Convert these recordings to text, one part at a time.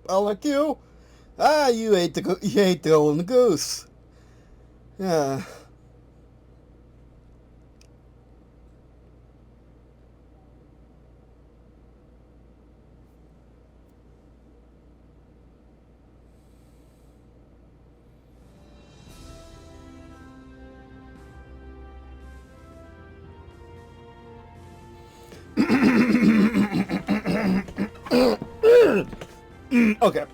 like you. Ah, you ate the golden goose. Yeah. Okay.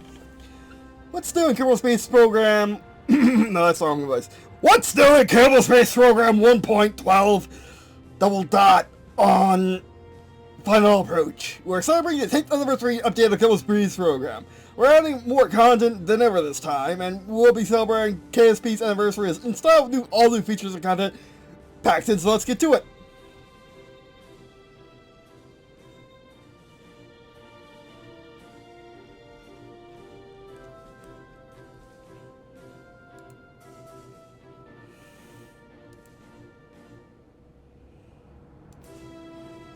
What's doing Kerbal Space Program? No, that's the wrong voice. What's doing Kerbal Space Program 1.12 double dot on Final Approach? We're celebrating the 10th anniversary update of the Kerbal Space Program. We're adding more content than ever this time, and we'll be celebrating KSP's anniversary in style with all new features and content packed in, so let's get to it.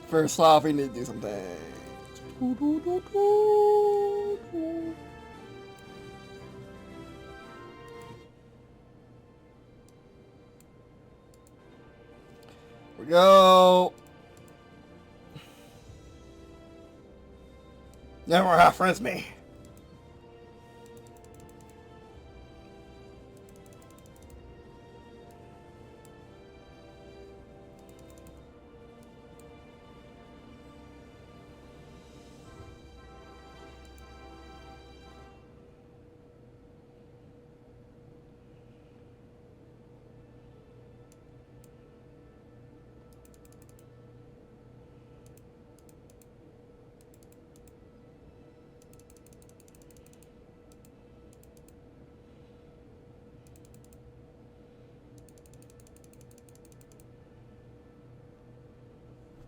First off, we need to do something. We go. Never reference me.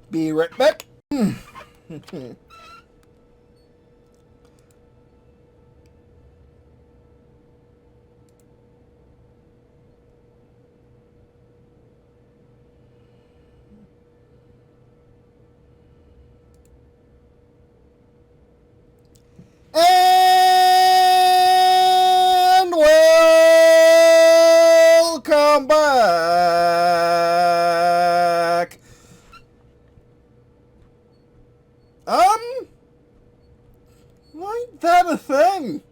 Be right back. And welcome back. Why that a thing?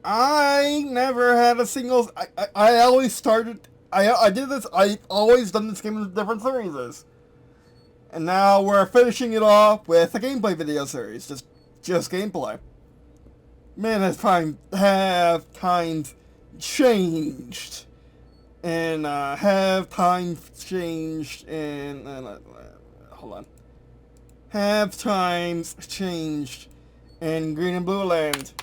I never had a single. I always started. I did this. I always done this game in different series, and now we're finishing it off with a gameplay video series. Just gameplay. Man, have times changed, and have times changed, and hold on. Have times changed in Green and Blue land.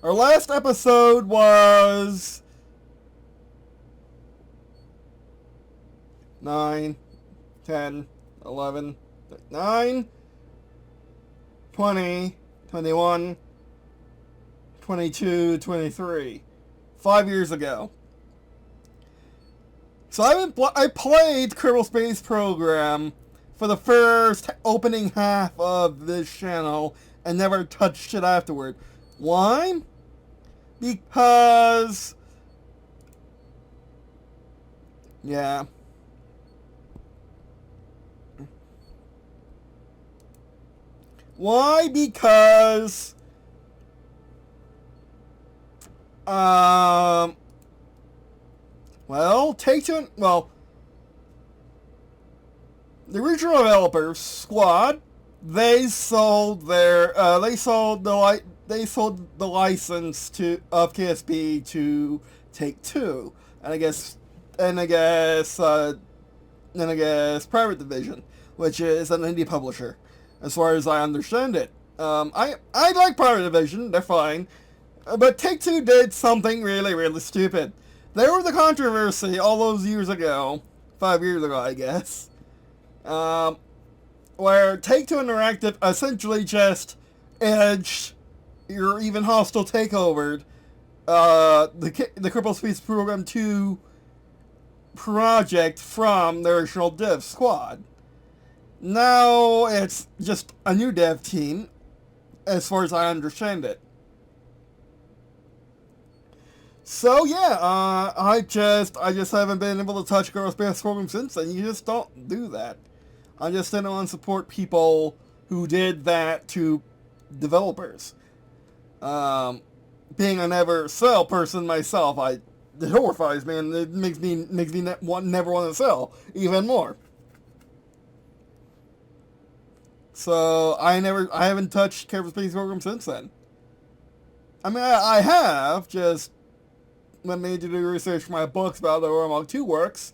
Our last episode was 9, 10, 11, 9, 20, 21, 22, 23. 5 years ago. So I played Kerbal Space Program for the first opening half of this channel and never touched it afterward. Why? Because... yeah. Why? Because... well, Take-Two, well, the original developers, Squad, they sold the license of KSP to Take-Two, and I guess Private Division, which is an indie publisher, as far as I understand it. I like Private Division, they're fine, but Take-Two did something really, really stupid. There was a controversy all those years ago, 5 years ago, I guess, where Take-Two Interactive essentially just edged or even hostile takeovered the Kerbal Space Program 2 project from the original Dev Squad. Now it's just a new dev team, as far as I understand it. So yeah, I just haven't been able to touch Kerbal Space Program since then. You just don't do that. I just didn't want to support people who did that to developers. Being a never sell person myself, it horrifies me, and it makes me never want to sell even more. So I haven't touched Kerbal Space Program since then. I mean, I have, just when I need to do research for my books about the Aurora MK.2 works,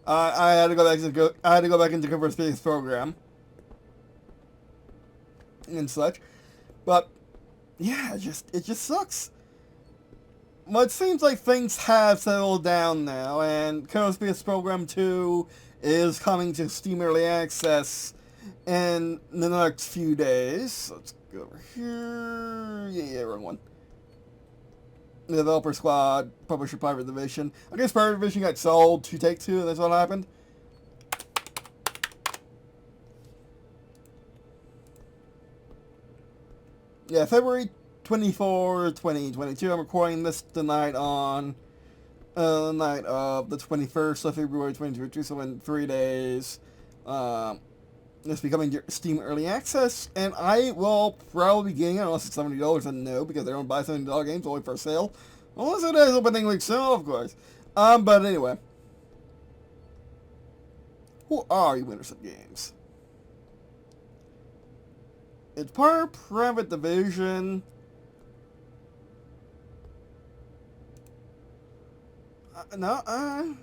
I had to go back into Kerbal Space Program and such. But yeah, it just sucks. Well, it seems like things have settled down now, and Kerbal Space Program 2 is coming to Steam Early Access in the next few days. Let's go over here. Yeah, wrong one. The Developer Squad, Publisher Private Division. I guess Private Division got sold to Take-Two, and that's what happened. Yeah, February 24, 2022. I'm recording this tonight on the night of the 21st of February 2022, so in 3 days. It's becoming Steam Early Access, and I will probably be getting it unless it's $70, and no, because they don't buy $70 games only for sale. Unless it is opening week sale, of course. But anyway. Who are you, winners of games? It's part of Private Division. You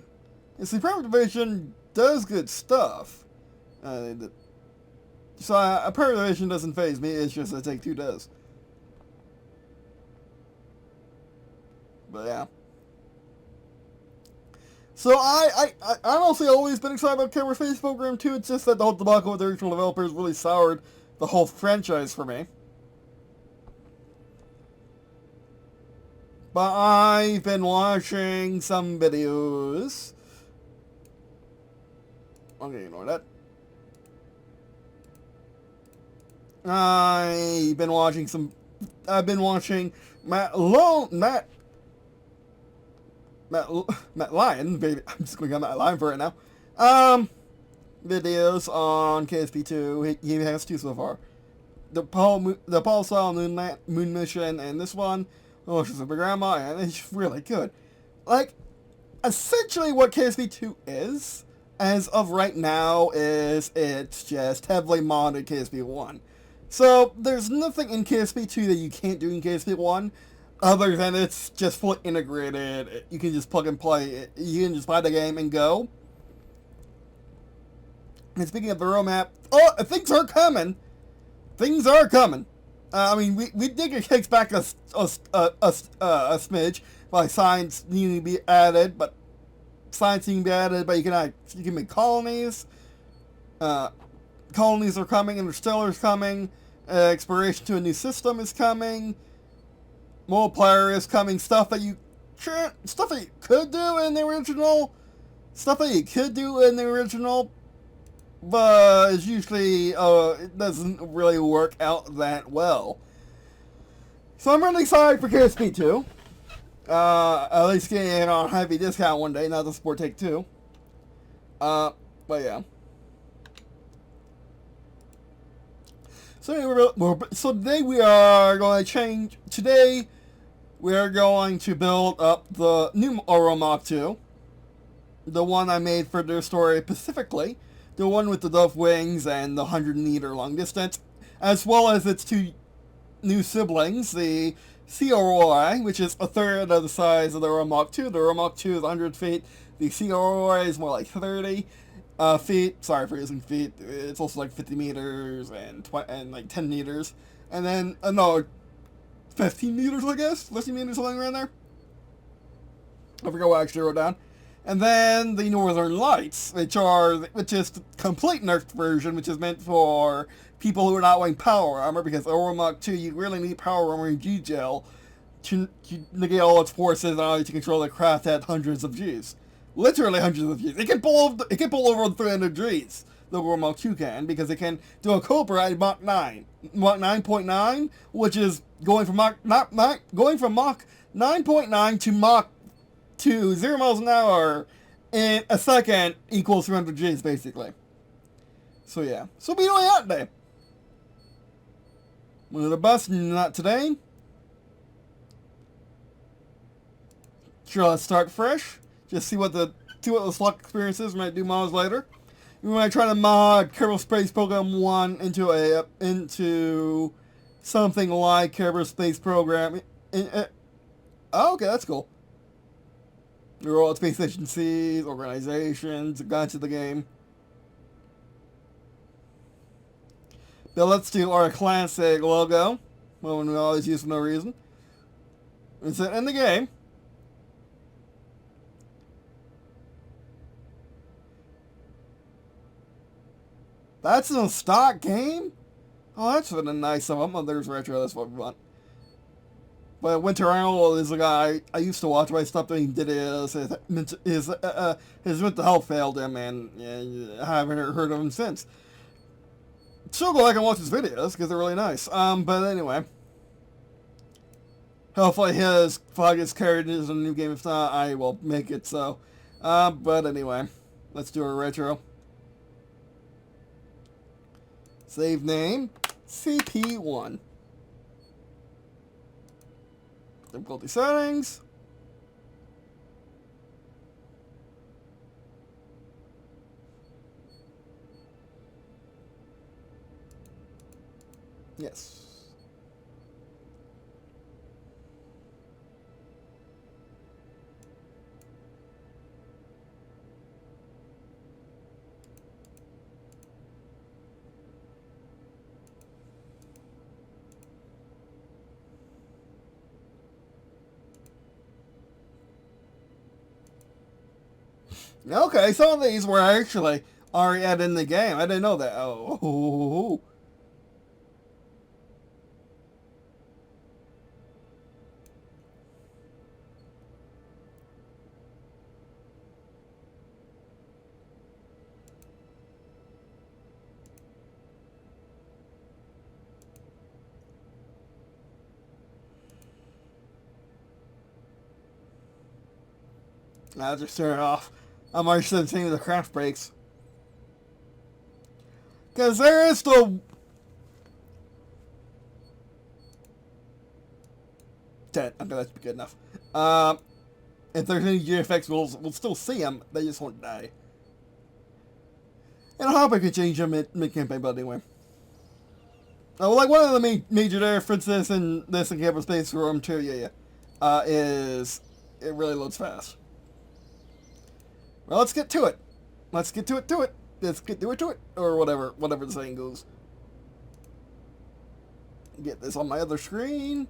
see, Private Division does good stuff. So a Private Division doesn't faze me, it's just that Take-Two does. But yeah. So I honestly always been excited about Kerbal Space Program 2, it's just that the whole debacle with the original developers really soured the whole franchise for me. But I've been watching some videos. I'm gonna ignore that. I've been watching Matt Lyon, baby. I'm just going to Matt Lyon for it now. Videos on KSP2. He has 2 so far. The Pulsar Moon Mission, and this one, Super Grandma, and it's really good. Like, essentially what KSP2 is, as of right now, is it's just heavily modded KSP1. So, there's nothing in KSP2 that you can't do in KSP1, other than it's just fully integrated. You can just plug and play. You can just buy the game and go. And speaking of the roadmap, things are coming. Things are coming. I mean, we did get kicked back a smidge by science needing to be added, but you can make colonies. Colonies are coming, Interstellar is coming, exploration to a new system is coming, multiplayer is coming, stuff that you could do in the original, but it's usually, it doesn't really work out that well. So I'm really excited for KSP2. At least getting it on heavy discount one day, not to support Take-Two. But yeah. So today we are going to change. Today we are going to build up the new Aurora MK.2, the one I made for their story specifically, the one with the dove wings and the 100-meter long distance, as well as its 2 new siblings, the Sea Aurora, which is a third of the size of the Aurora MK.2. The Aurora MK.2 is 100 feet. The Sea Aurora is more like 30 feet. Sorry for using feet. It's also like 50 meters and like 10 meters. And then, no, 15 meters, I guess? 15 meters, something around there? I forgot what I actually wrote down. And then the Northern Lights, which is the complete nerfed version, which is meant for people who are not wanting power armor, because Aurora MK.2, you really need power armor and G-Gel to negate all its forces and allow you to control the craft at hundreds of Gs. Literally hundreds of Gs. It can pull over 300 Gs. lower Mach 2 can, because it can do a Cobra at Mach 9. Mach 9.9, which is going from Mach 9.9 to Mach 2, 0 miles an hour in a second equals 300 Gs, basically. So yeah, so we doing that today. One of the bus, not today. Sure, let's start fresh. Just see what the slot experience is. We might do mods later. We might try to mod Kerbal Space Program 1 into something like Kerbal Space Program. Oh, okay, that's cool. There are all space agencies, organizations, guides to the game. But let's do our classic logo, one we always use for no reason. It's in the game. That's in a stock game? Oh, that's a nice one. Oh, there's retro, that's what we want. But Winter Owl is a guy I used to watch, but I stopped doing videos. His mental health failed him, and yeah, I haven't heard of him since. Still go back and watch his videos, because they're really nice. But anyway. Hopefully his flag is carried into a new game. If not, I will make it so. But anyway. Let's do a retro. Save name. CP1. Difficulty settings. Yes. Okay, some of these were actually already added in the game. I didn't know that. Oh. I'll just turn it off. I'm already seeing the craft breaks. Because there is still... 10. Okay, that's good enough. If there's any GFX, we'll still see them. They just won't die. And I hope I can change them mid-campaign, but anyway. Like, one of the major differences in this and Kerbal Space Program 2, is it really loads fast. Well, let's get to it. Let's get to it. Let's get to it. Or whatever the saying goes. Get this on my other screen.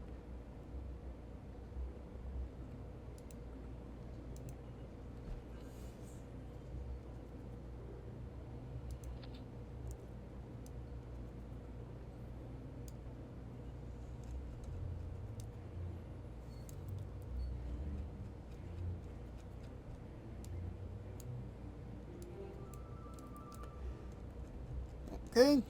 Okay.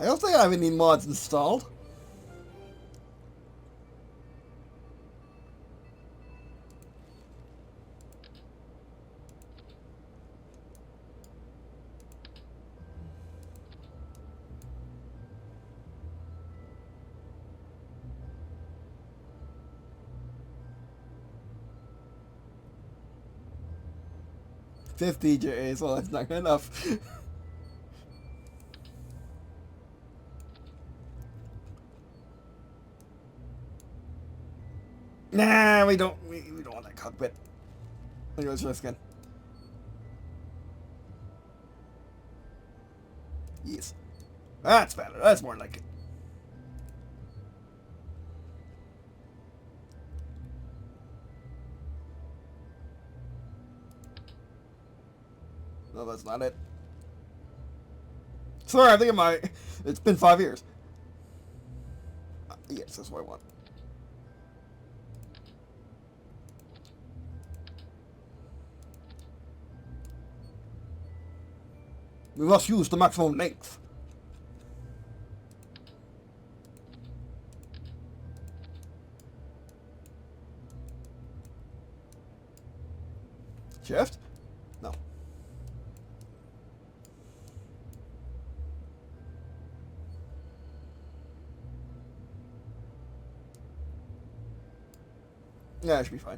I don't think I have any mods installed. $50, well, that's not good enough. Nah, we don't want that cockpit. Let's risk it. Yes. That's better. That's more like it. No, that's not it. Sorry, I think it's been 5 years. Yes, that's what I want. We must use the maximum length. Shift? No. Yeah, it should be fine.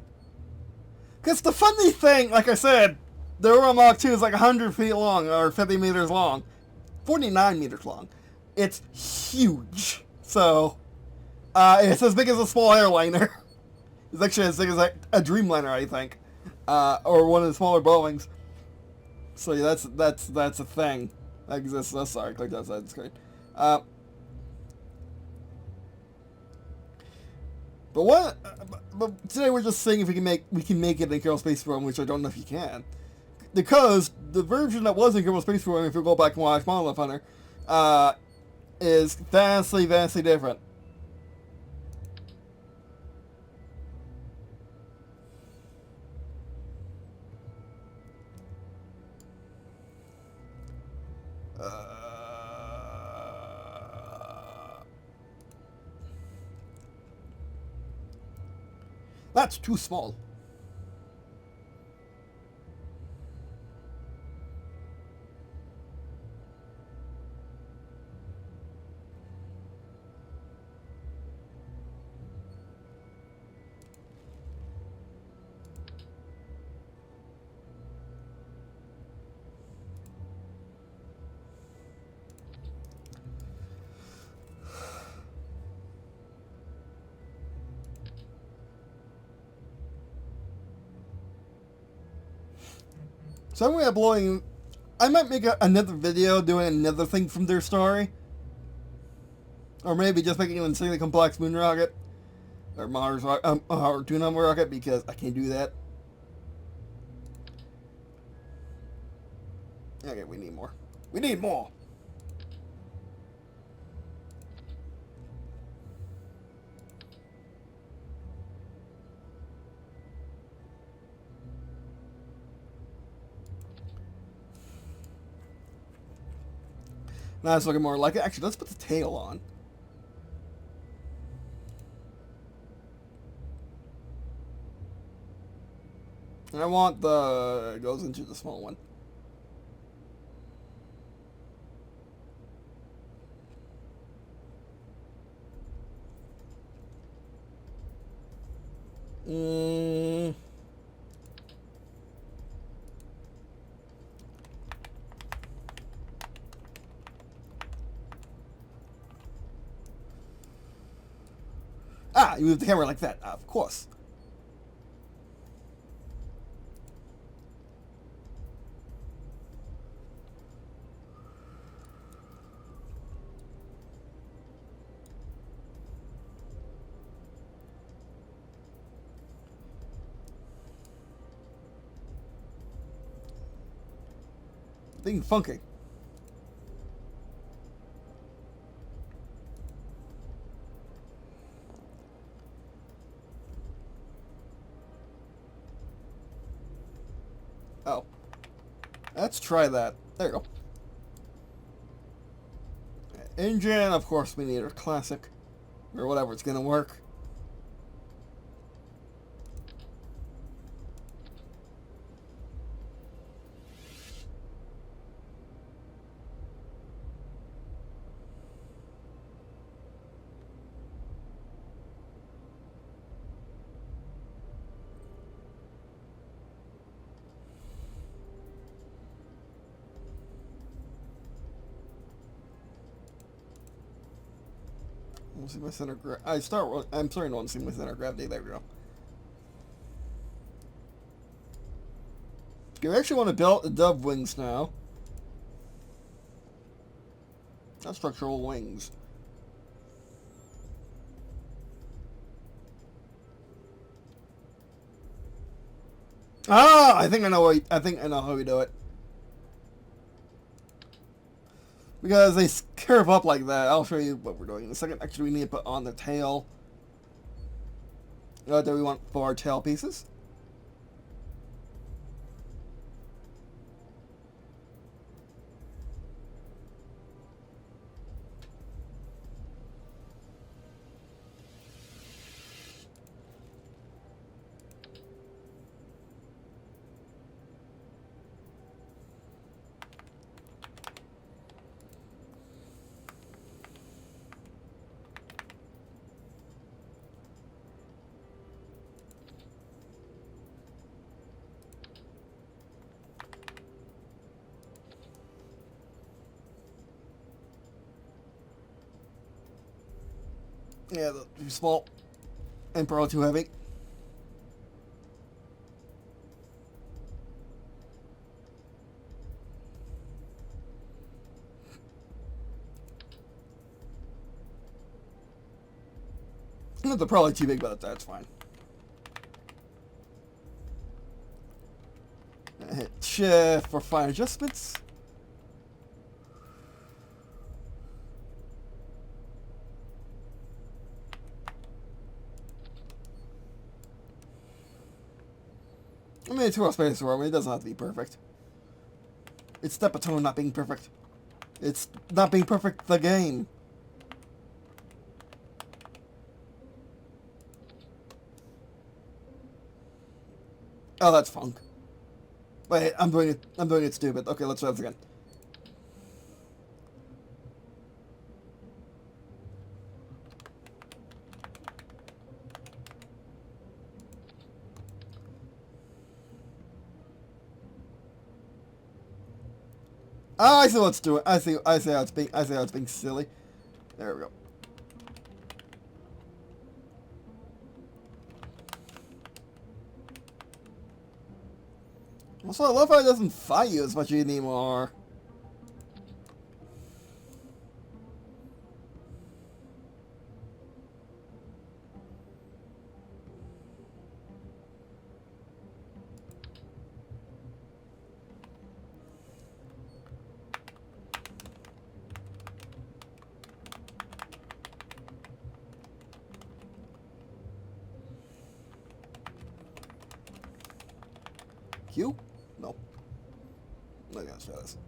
Because the funny thing, like I said, the Aurora MK.2 is like 100 feet long, or 50 meters long. 49 meters long. It's huge. So, it's as big as a small airliner. It's actually as big as a Dreamliner, I think. Or one of the smaller Boeings. So yeah, that's a thing that exists. Oh, sorry, clicked outside the screen. But today we're just seeing if we can make it in Kerbal Space Program, which I don't know if you can, because the version that was in Kerbal Space Program, if you go back and watch Monolith Hunter, is vastly different. That's too small. So I'm uploading. I might make another video doing another thing from their story, or maybe just making an insanely complex moon rocket, or Mars or tuna rocket, because I can't do that. Okay, we need more. We need more. Now it's looking more like it. Actually, let's put the tail on. And I want the... It goes into the small one. Ah, you move the camera like that. Of course. Thing funky. Oh. Let's try that. There you go. Engine, of course we need a classic. Or whatever, it's gonna work. See my center I'm starting to want to see my center of gravity. There we go. Okay, we actually want to build the dove wings now. Not structural wings. Ah, I think I know how we do it. Because they curve up like that. I'll show you what we're doing in a second. Actually, we need to put on the tail. What do we want for our tail pieces? Yeah, too small. And probably too heavy. They're probably too big, but that's fine. Hit shift for fine adjustments. I mean, it's Kerbal Space Program. It doesn't have to be perfect. It's Tabletop not being perfect. It's not being perfect the game. Oh, that's funk. Wait, I'm doing it stupid. Okay, let's try this again. Oh, I see what's doing. I see how it's being silly. There we go. Also, I love how it doesn't fight you as much anymore. Q? No. I gotta try this.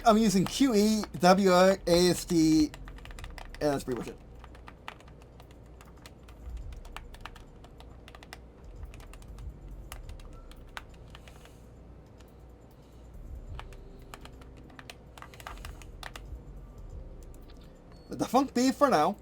I'm using QE, WA, ASD, and that's pretty much it. Let the funk be for now.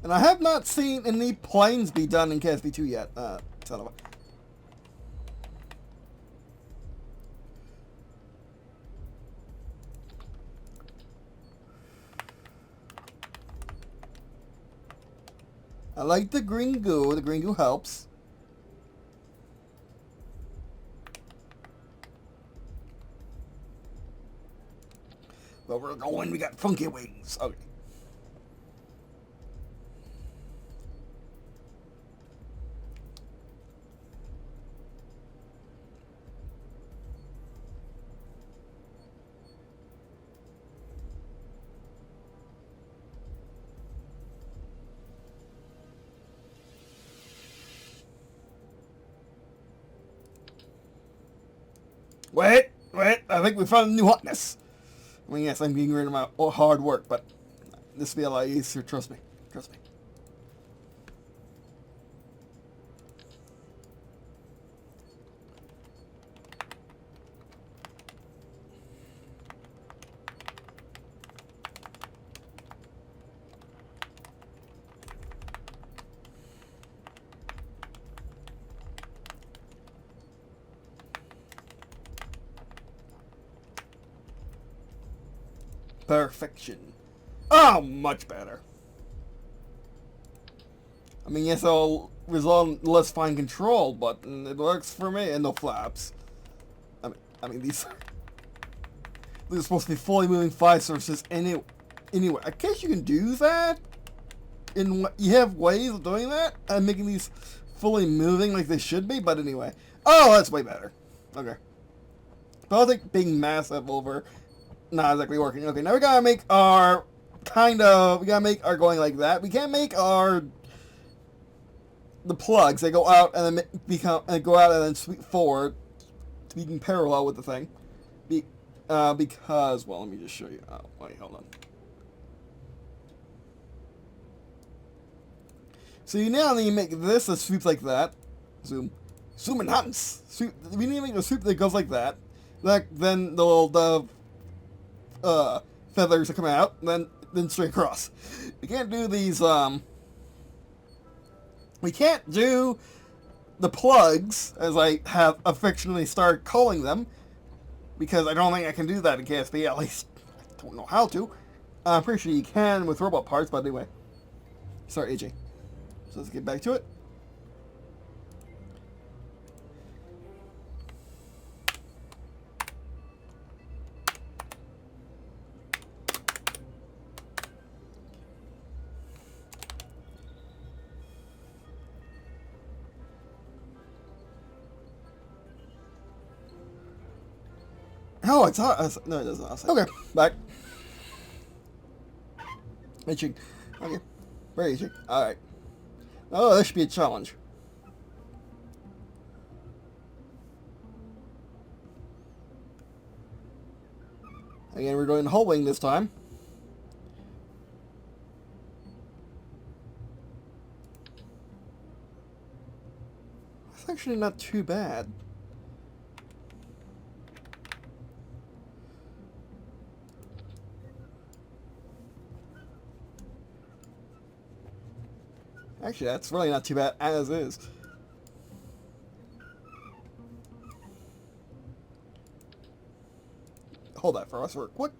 And I have not seen any planes be done in KSP2 yet. Son of a... I like the green goo. The green goo helps. But we're going. We got funky wings. Okay. Wait. I think we found a new hotness. I mean, yes, I'm getting rid of my hard work, but this will be a lot easier. Trust me. Trust me. Perfection. Oh, much better. I mean, yes, I'll result in less fine control, but it works for me. And no flaps. I mean these are supposed to be fully moving 5 sources anyway. I guess you can do that. You have ways of doing that and making these fully moving like they should be. But anyway, oh, that's way better. Okay. But I think being massive over. Not exactly working. Okay, now we gotta make our we gotta make our going like that. We can't make the plugs. They go out and then go out and then sweep forward to be parallel with the thing. Because, well, let me just show you. Oh, wait, hold on. So you now need to make this a sweep like that. Zoom enhance. We need to make a sweep that goes like that. Then the feathers that come out, then straight across. We can't do these, we can't do the plugs, as I have affectionately started calling them, because I don't think I can do that in KSP, at least I don't know how to. I'm pretty sure you can with robot parts, but anyway. Sorry, AJ. So let's get back to it. Oh, it's hot. No, it doesn't. Okay, back. Itching. Okay. Very itching. Alright. Oh, this should be a challenge. Again, we're doing whole wing this time. That's actually not too bad. Actually, that's really not too bad as is. Hold that for us real quick.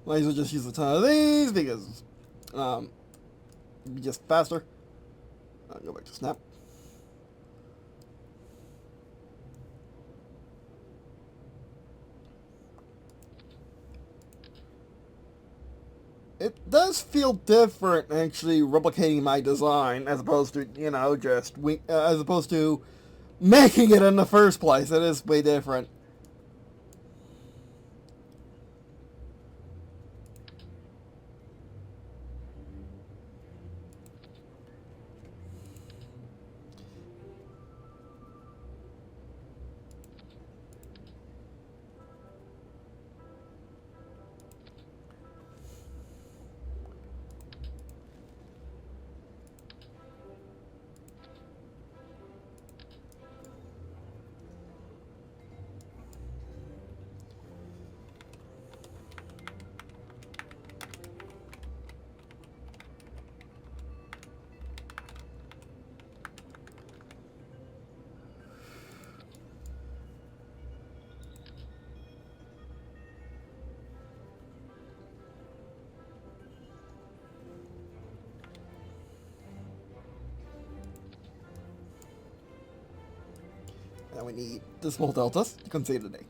Might as well just use a ton of these because it'd be just faster. Go back to snap. it does feel different actually replicating my design as opposed to, you know, just as opposed to making it in the first place. It is way different. Now we need the small deltas to consider today.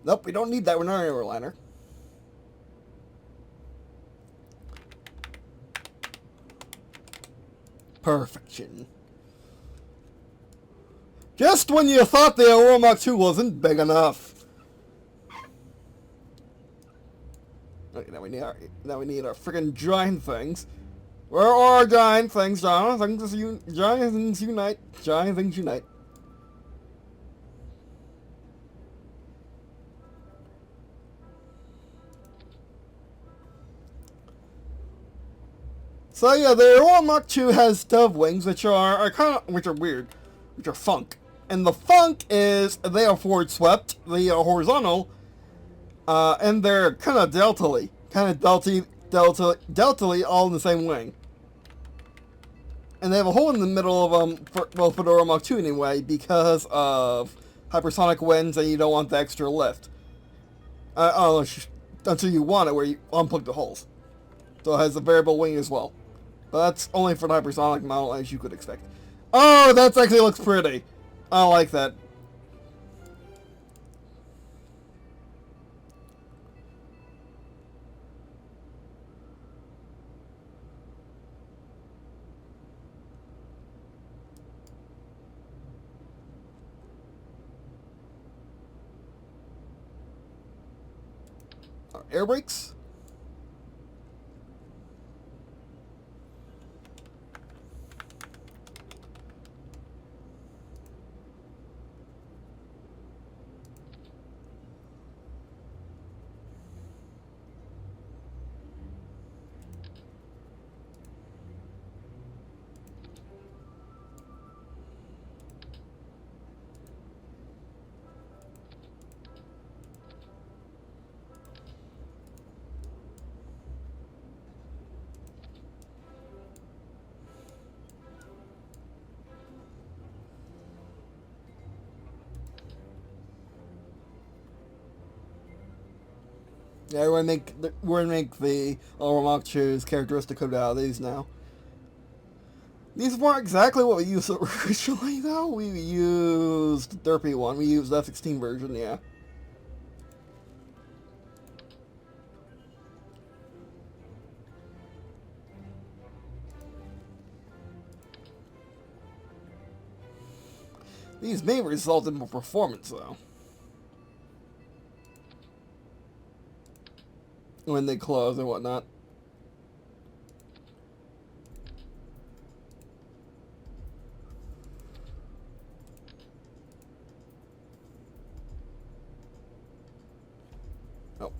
Nope, we don't need that. We're not an airliner. Perfection. Just when you thought the Aurora MK.2 wasn't big enough. Okay, now we need our friggin' giant things. Where are our giant things? Giant things unite. Giant things unite. So yeah, the Aurora MK.2 has dove wings, which are weird, which are funk. And the funk is they are forward swept, they are horizontal, and they're kind of delta-ly, all in the same wing. And they have a hole in the middle of them, for the Aurora MK.2 anyway, because of hypersonic winds, and you don't want the extra lift. Until you want it, where you unplug the holes. So it has a variable wing as well. But that's only for the hypersonic model, as you could expect. Oh, that actually looks pretty. I like that. Our air brakes. Yeah, we're gonna make the Aurora MK.2's characteristic code out of these now. These weren't exactly what we used originally, though. We used the derpy one. We used the F16 version, yeah. These may result in more performance, though, when they close and whatnot. Oh.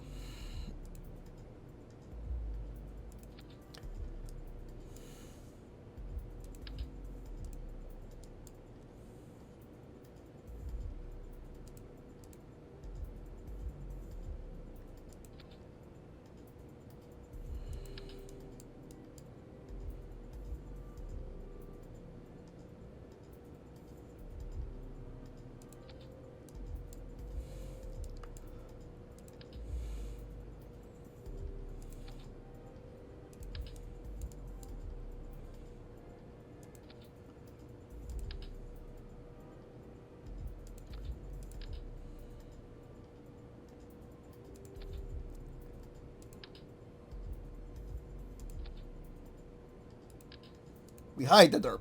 We hide the derp.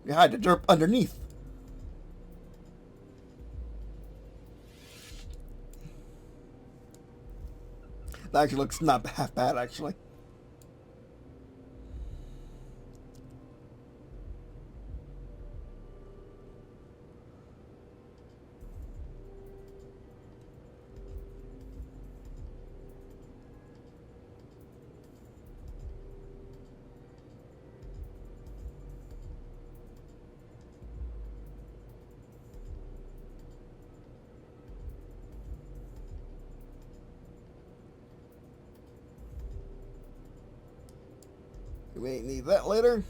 We hide the derp underneath. That actually looks not half bad, actually. We may need that later.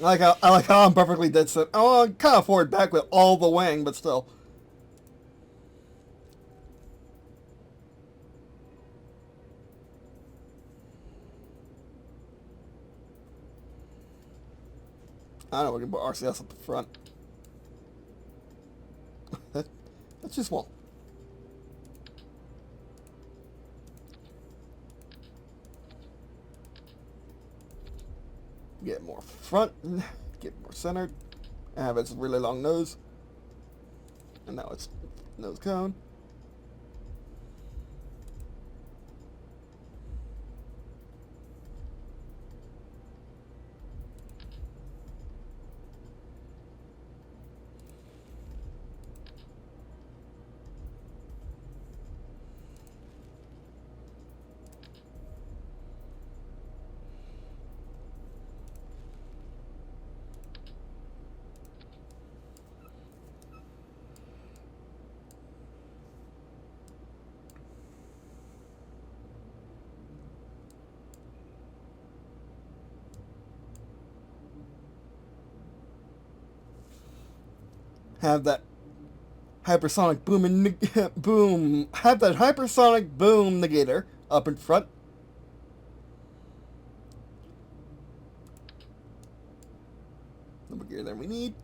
I like how I'm perfectly dead set. Oh, I kind of forward back with all the wang, but still. I know we can put RCS up the front. That's too small. Get more front, get more centered. I have its really long nose. And now it's nose cone. Have that hypersonic boom and boom. Have that hypersonic boom negator up in front. The more gear than we need.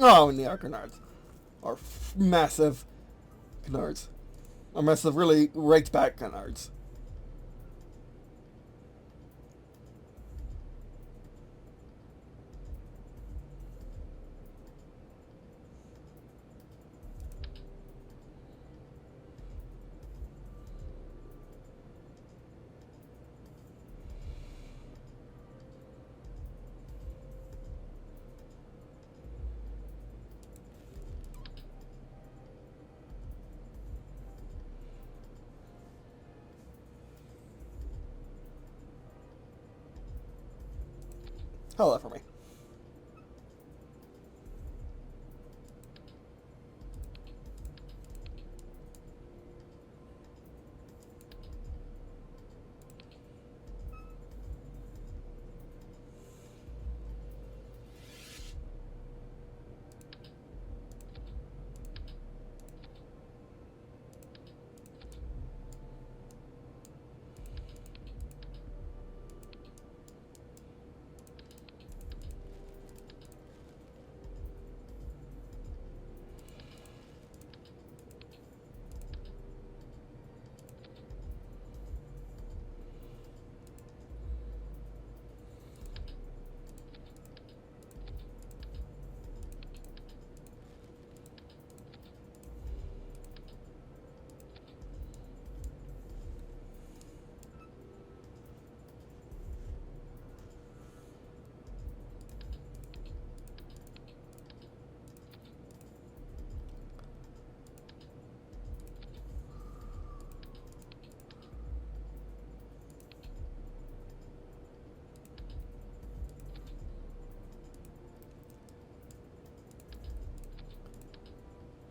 Oh, and the canards are massive canards. Or massive, really right back canards. Hold that for me.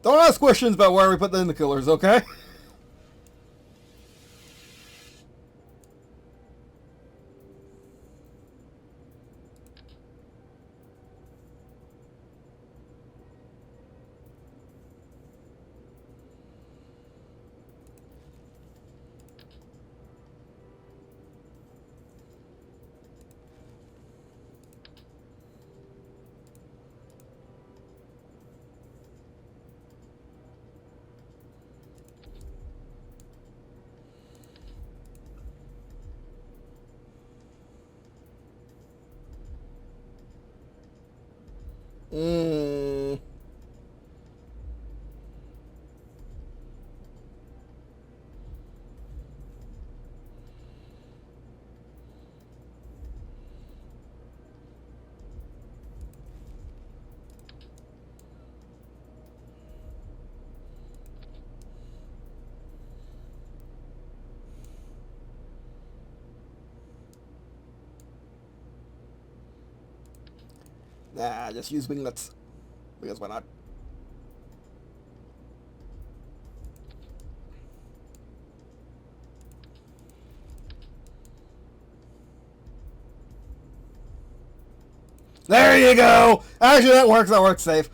Don't ask questions about where we put the intercoolers, okay? Nah, just use winglets. Because why not? There you go! Actually, that works. That works safe.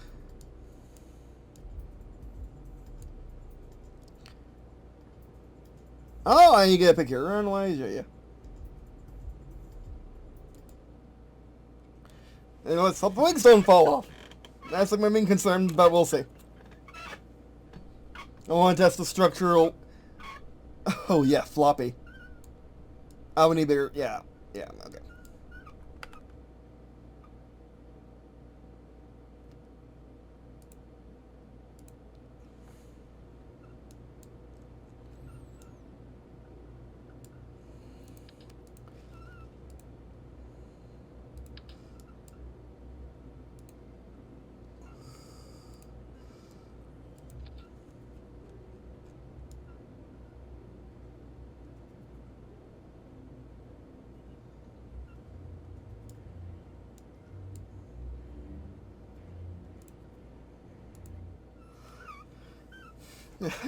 Oh, and you get to pick your runways, yeah. And let's hope the wings don't fall off. That's like my main concern, but we'll see. I want to test the structural... Oh, yeah, floppy. Oh, we need bigger... Yeah, okay.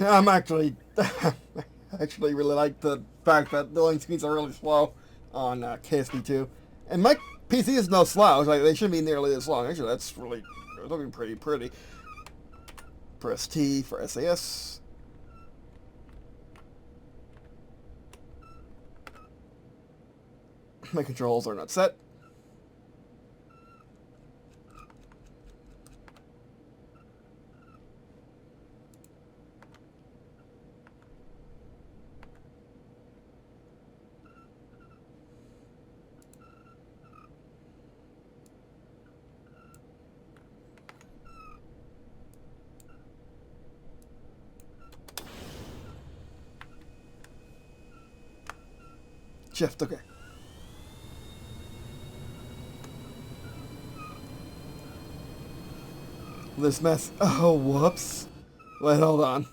I'm actually really like the fact that the loading speeds are really slow on KSP2. And my PC is no slouch, like they shouldn't be nearly this long. Actually, that's looking pretty. Press T for SAS. My controls are not set. Shift, okay. This mess. Oh, whoops. Wait, hold on.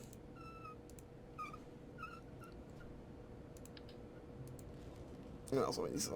And also need some.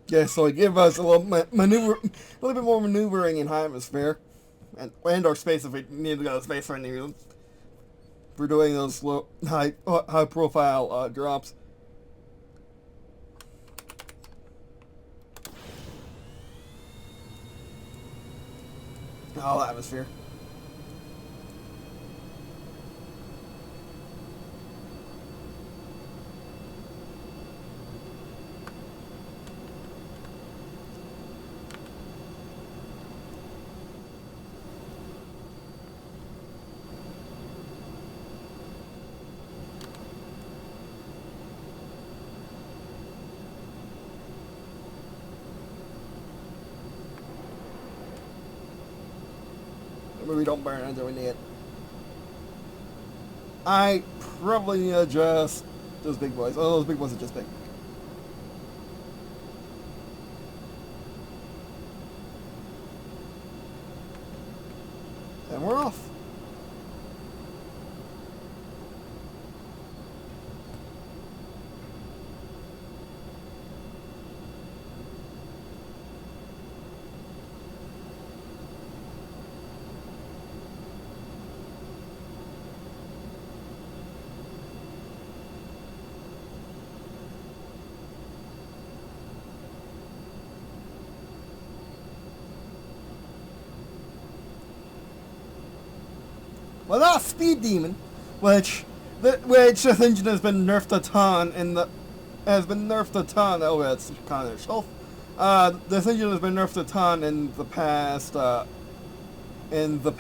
Yeah, so give us a little maneuver, a little bit more maneuvering in high atmosphere, and our space if we need to go to space for any reason. We're doing those high profile drops. Oh, atmosphere. Maybe we don't burn it until we need it. I probably need to adjust those big boys. Oh, those big boys are just big. And we're off. Well, that speed demon, which this engine has been nerfed a ton Oh, yeah, it's kind of their shelf. This engine has been nerfed a ton in the past. In the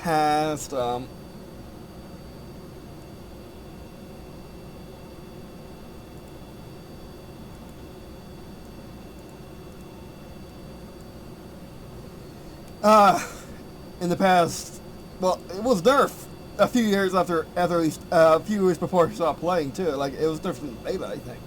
past, well, it was nerfed a few years a few years before he stopped playing too. Like, it was nerfed in beta, I think.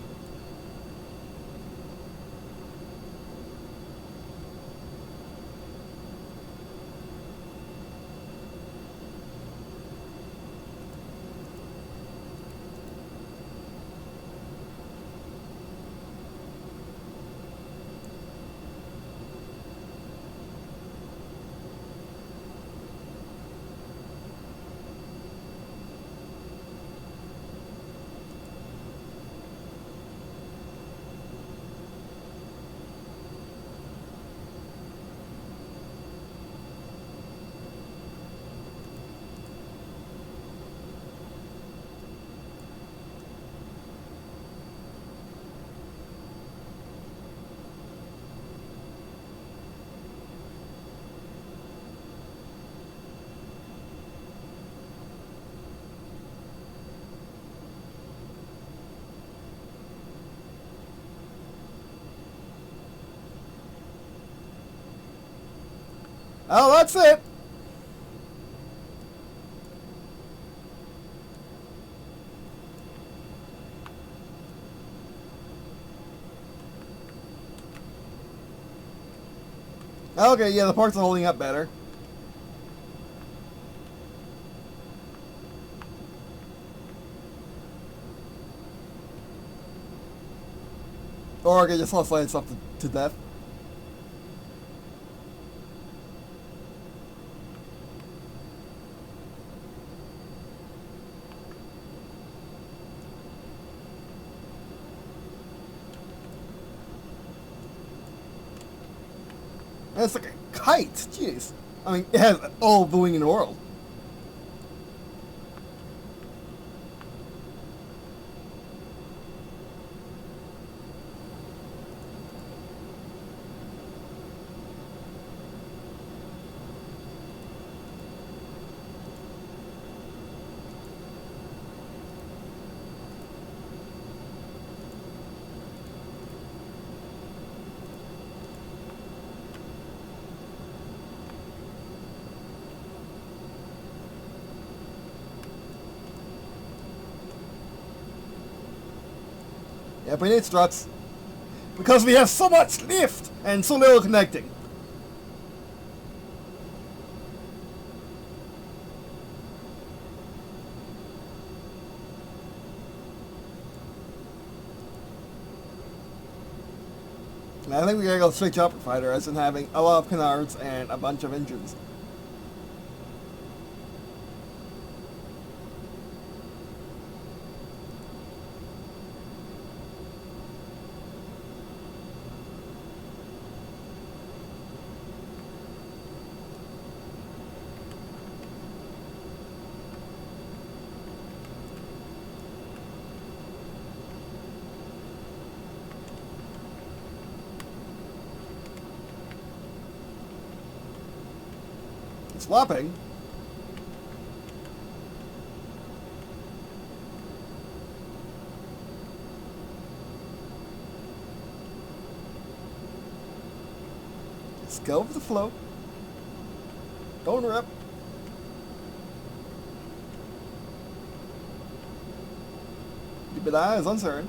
Oh, that's it. Okay, yeah, the parts are holding up better. Or I can just slide stuff to death. And it's like a kite, jeez. I mean, it has all the wing in the world. Yeah, we need struts. Because we have so much lift and so little connecting. And I think we gotta go straight chopper fighter as in having a lot of canards and a bunch of engines. Swapping? Just go with the flow. Don't rip. Keep your eyes uncertain.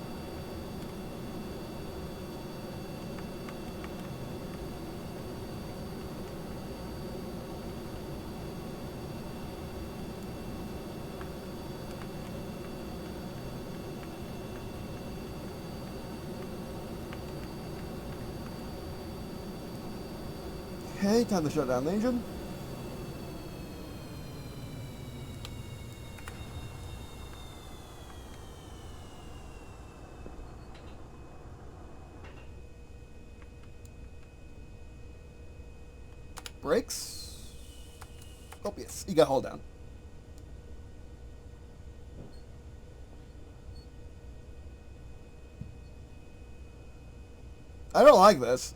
Okay, time to shut down the engine. Brakes. Oh, yes, you got hold down. I don't like this.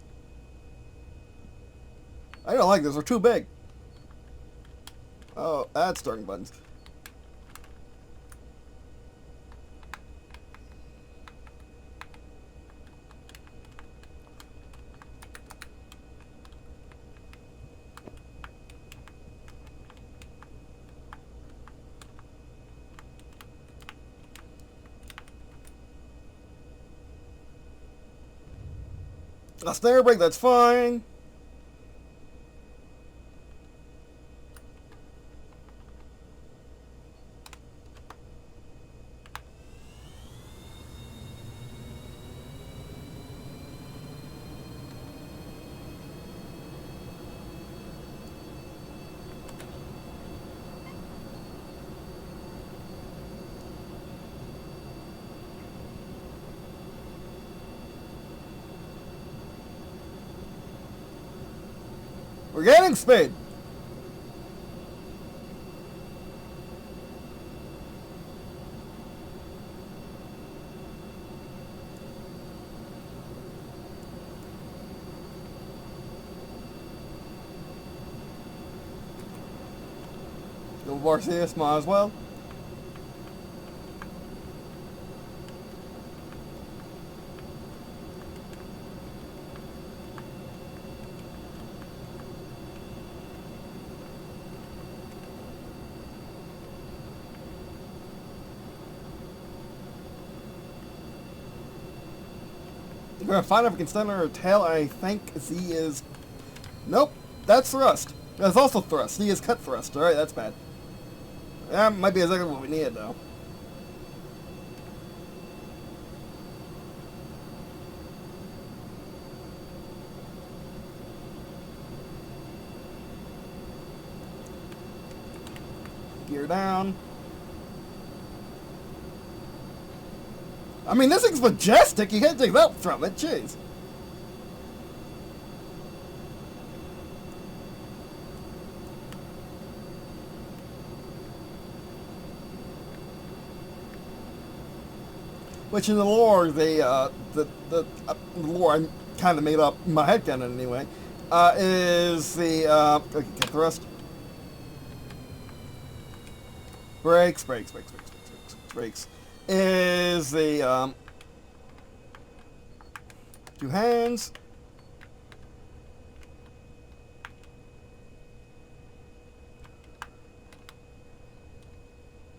I don't like this. They're too big. Oh, that's starting buttons. A snare brake, that's fine. We're getting speed. Go more serious, might as well. We're gonna find if we can stand on her tail. I think Z is... Nope, that's thrust. That's also thrust. Z is cut thrust. Alright, that's bad. That might be exactly what we needed, though. Gear down. I mean, this thing's majestic. You can't take that from it. Jeez. Which in the lore, the lore I kind of made up in my head canon anyway, is the okay, thrust. Brakes, is the two hands.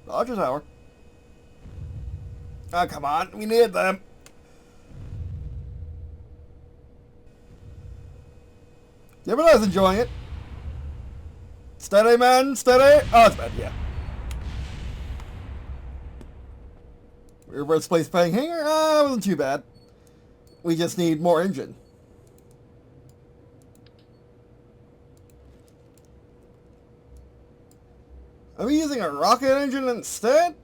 Dodger tower. Oh, come on, we need them. Everyone's enjoying it. Steady, man, steady. Oh, it's bad, yeah. Reverse place paying hanger? It wasn't too bad. We just need more engine. Are we using a rocket engine instead?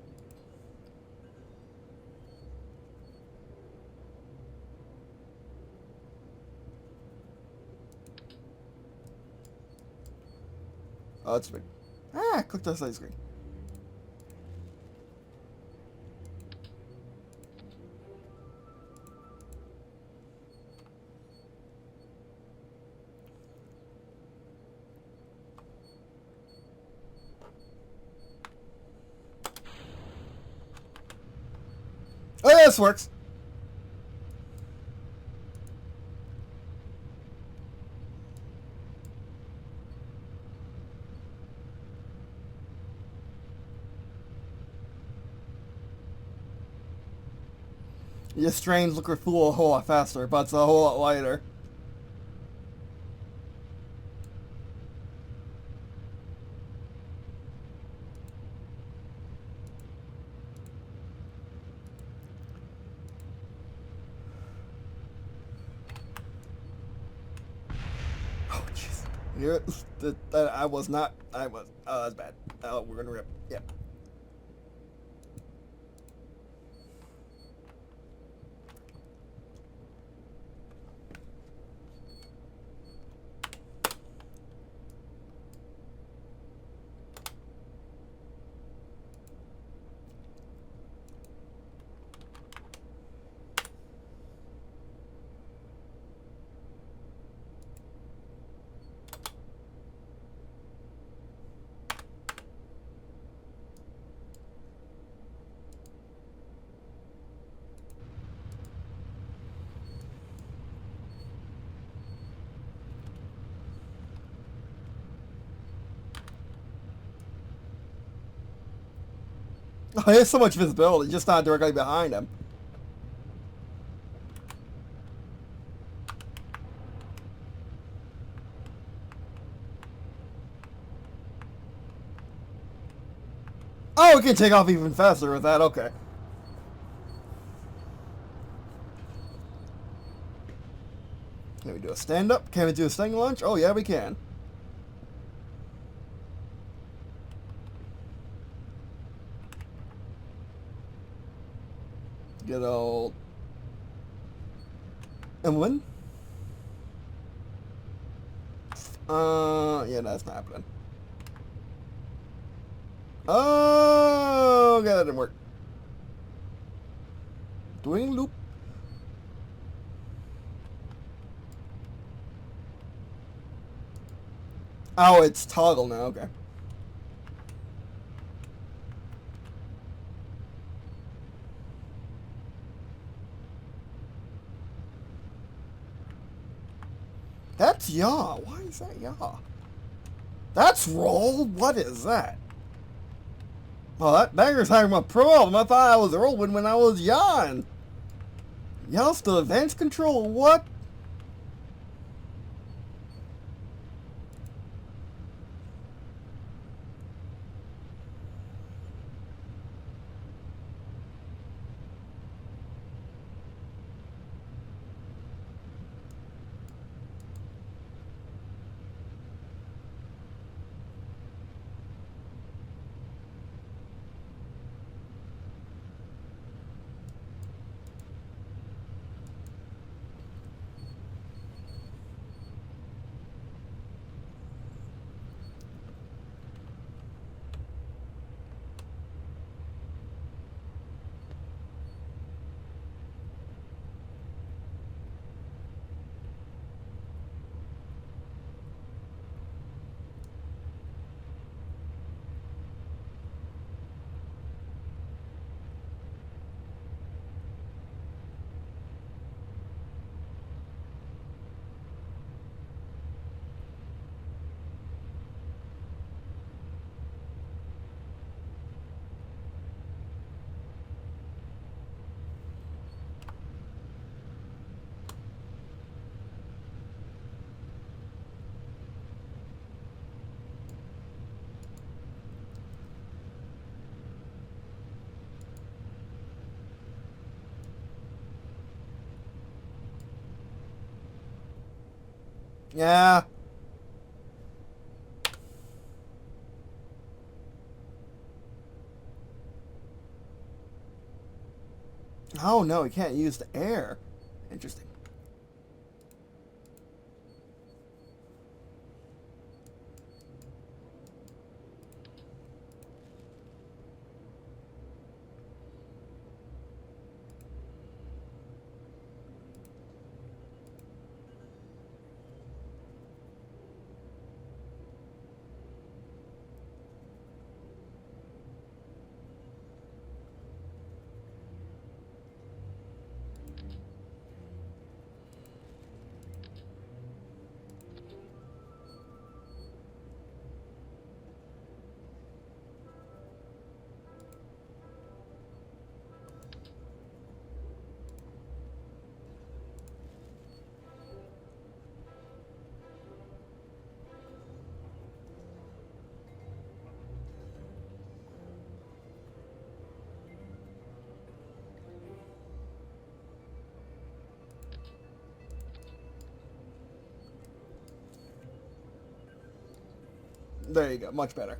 Oh, that's big. Click the side screen. Oh yeah, this works. Your strange liquid fuel a whole lot faster, but it's a whole lot lighter. Oh jeez. I was not. I was. Oh, that's bad. Oh, we're gonna rip. Yep. Oh, he has so much visibility, just not directly behind him. Oh, we can take off even faster with that. Okay. Can we do a stand-up? Can we do a standing launch? Oh, yeah, we can. Good old Emlyn. Yeah, that's not happening. Oh, okay, that didn't work. Doing loop. Oh, it's toggle now, okay. That's yaw. Why is that yaw? That's roll? What is that? Well, that banger's having a problem. I thought I was rolling when I was yawing. Y'all still advanced control, what? Yeah. Oh no, we can't use the air. Interesting. There you go. Much better.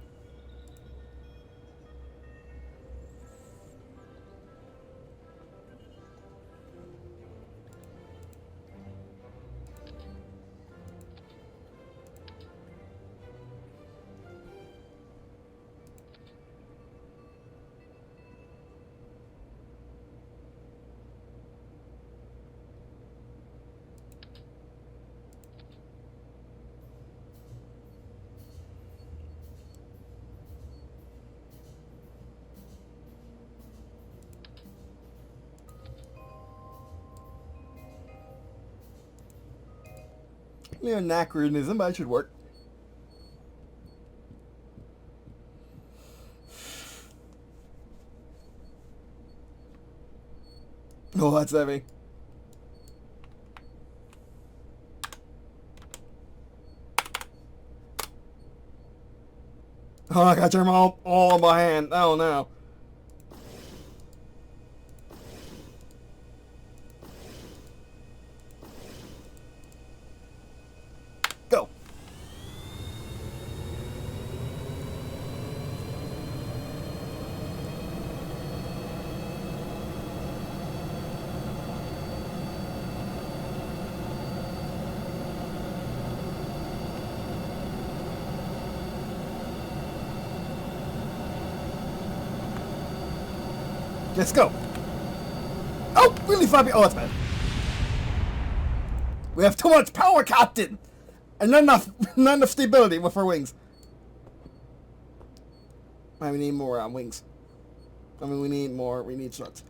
Yeah, anachronism, but it should work. Oh, that's heavy. Oh, I got them all in my hand. Oh, no. Go. Let's go. Oh, really flappy. Oh, that's bad. We have too much power, Captain, and not enough stability with our wings. We need more wings. I mean, we need more. We need struts.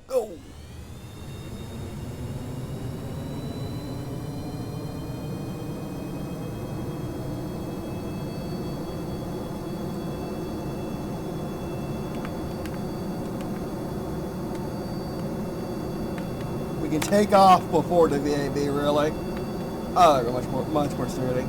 Go. We can take off before the VAB, really. Oh, they're much more sturdy.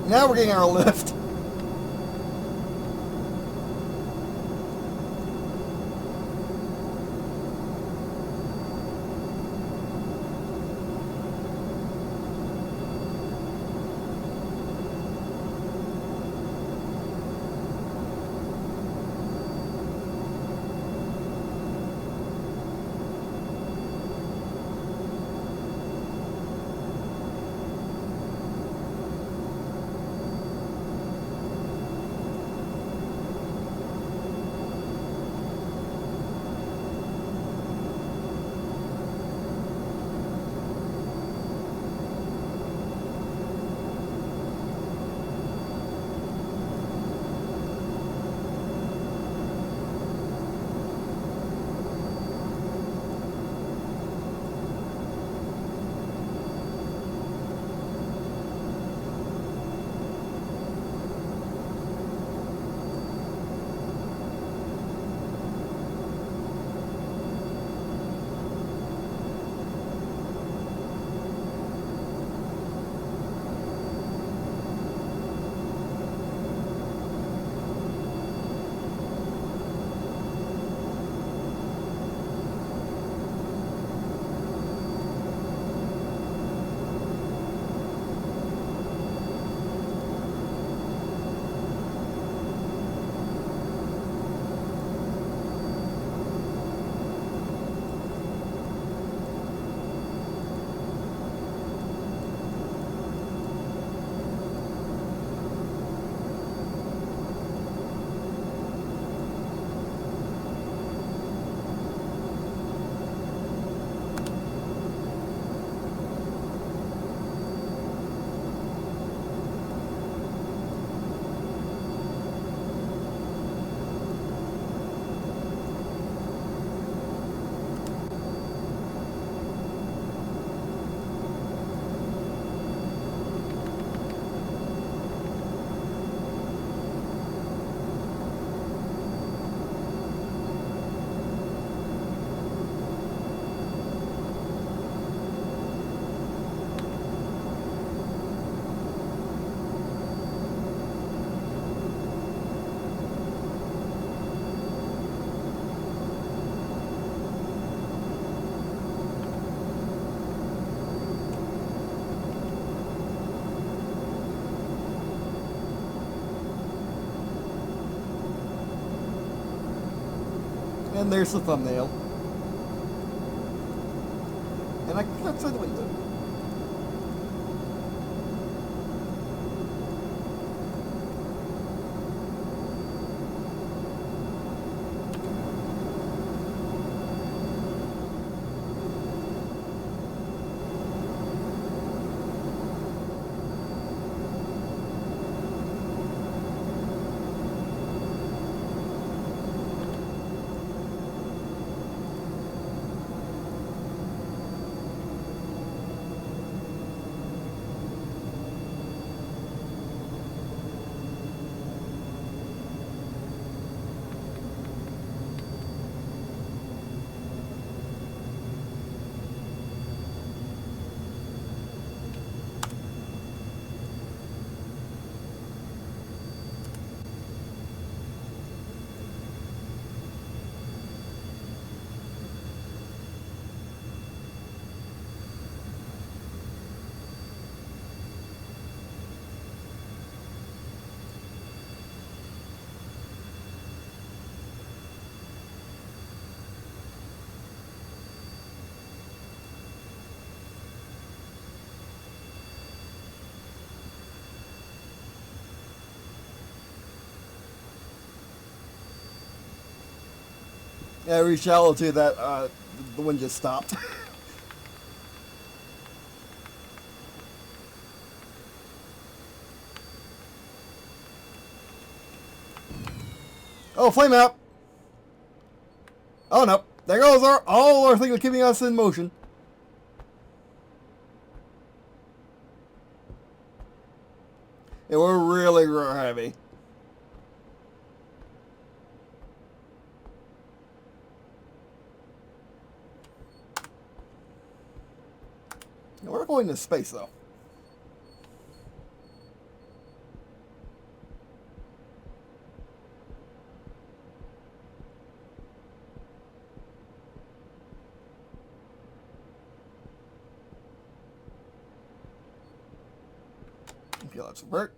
Now we're getting our lift. And there's the thumbnail. And I can outside the window. Yeah, reach shallow too. That the wind just stopped. Oh, flame out! Oh no, there goes all our things keeping us in motion. Yeah, we're really heavy. We're going to space, though. Okay, let's work.